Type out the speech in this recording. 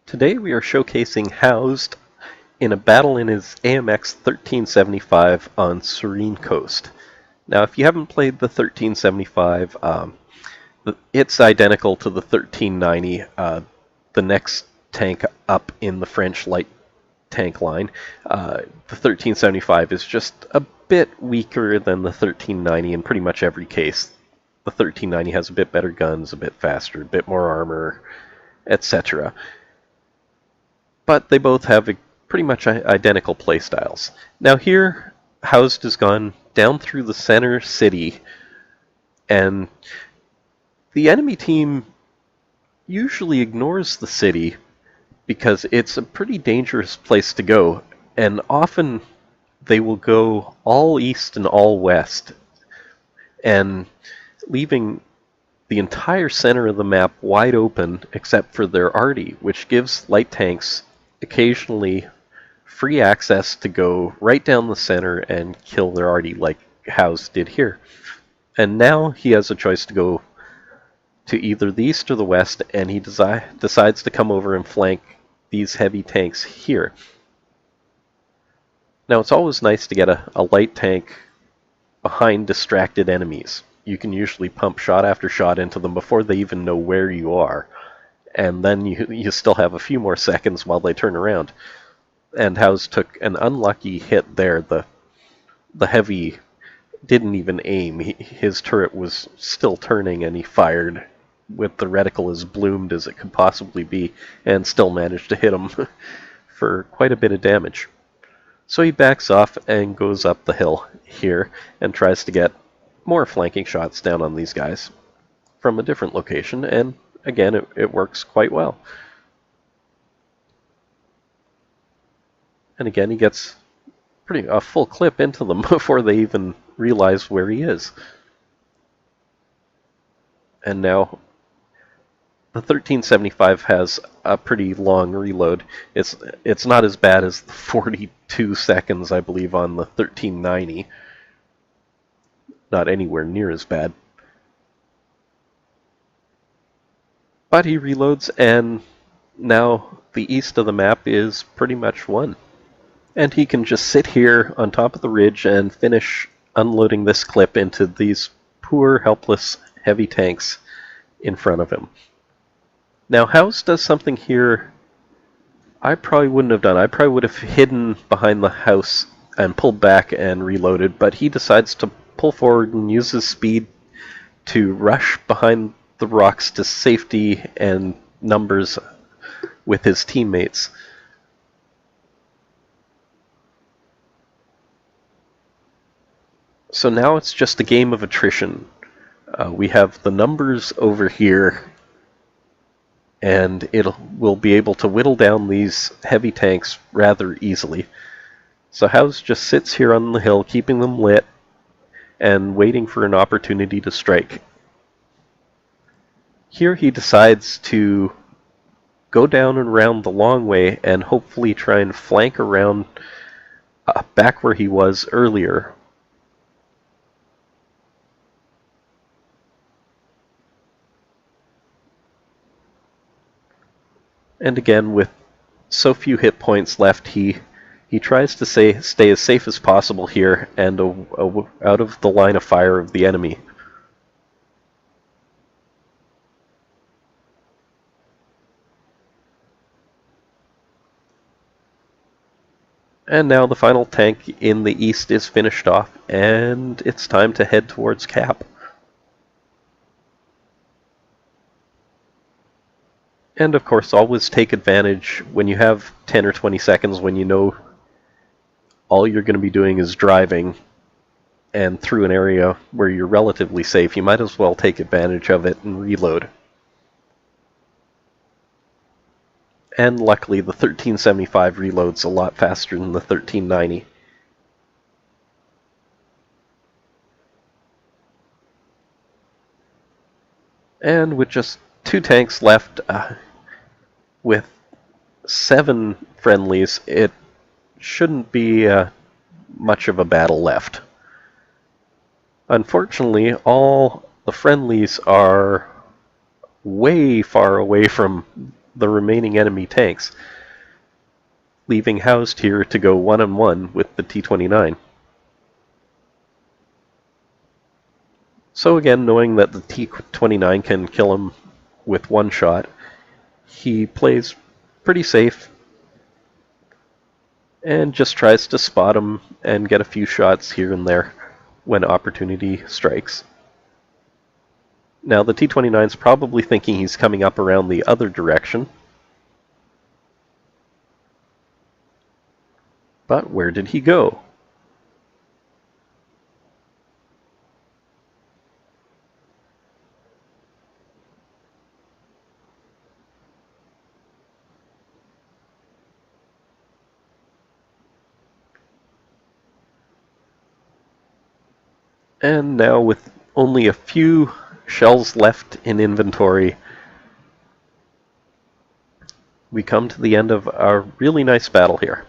Today we are showcasing Housed in a battle in his AMX 1375 on Serene Coast. Now if you haven't played the 1375, it's identical to the 1390, the next tank up in the French light tank line. The 1375 is just a bit weaker than the 1390 in pretty much every case. The 1390 has a bit better guns, a bit faster, a bit more armor, etc. But they both have pretty much identical playstyles. Now here, Housed has gone down through the center city, and the enemy team usually ignores the city because it's a pretty dangerous place to go, and often they will go all east and all west, and leaving the entire center of the map wide open except for their arty, which gives light tanks occasionally free access to go right down the center and kill their arty like House did here. And now he has a choice to go to either the east or the west, and he decides to come over and flank these heavy tanks here. Now it's always nice to get a light tank behind distracted enemies. You can usually pump shot after shot into them before they even know where you are, and then you still have a few more seconds while they turn around. And House took an unlucky hit there. The heavy didn't even aim. His turret was still turning, and he fired with the reticle as bloomed as it could possibly be, and still managed to hit him for quite a bit of damage. So he backs off and goes up the hill here and tries to get more flanking shots down on these guys from a different location, and again, it works quite well. And again, he gets a full clip into them before they even realize where he is. And now the 1375 has a pretty long reload. It's not as bad as the 42 seconds, I believe, on the 1390. Not anywhere near as bad. But he reloads, and now the east of the map is pretty much won. And he can just sit here on top of the ridge and finish unloading this clip into these poor, helpless, heavy tanks in front of him. Now, House does something here I probably wouldn't have done. I probably would have hidden behind the house and pulled back and reloaded, but he decides to pull forward and use his speed to rush behind the rocks to safety and numbers with his teammates. So now it's just a game of attrition. We have the numbers over here, and we'll be able to whittle down these heavy tanks rather easily. So House just sits here on the hill, keeping them lit, and waiting for an opportunity to strike. Here he decides to go down and around the long way and hopefully try and flank around back where he was earlier. And again, with so few hit points left, he tries to stay as safe as possible here and out of the line of fire of the enemy. And now the final tank in the east is finished off, and it's time to head towards Cap. And of course, always take advantage when you have 10 or 20 seconds, when you know all you're going to be doing is driving and through an area where you're relatively safe. You might as well take advantage of it and reload. And luckily, the 1375 reloads a lot faster than the 1390. And with just 2 tanks left, with 7 friendlies, it shouldn't be much of a battle left. Unfortunately, all the friendlies are way far away from the remaining enemy tanks, leaving Housed here to go one-on-one with the T-29. So again, knowing that the T-29 can kill him with one shot, he plays pretty safe and just tries to spot him and get a few shots here and there when opportunity strikes. Now the T-29 is probably thinking he's coming up around the other direction. But where did he go? And now with only a few shells left in inventory, we come to the end of our really nice battle here.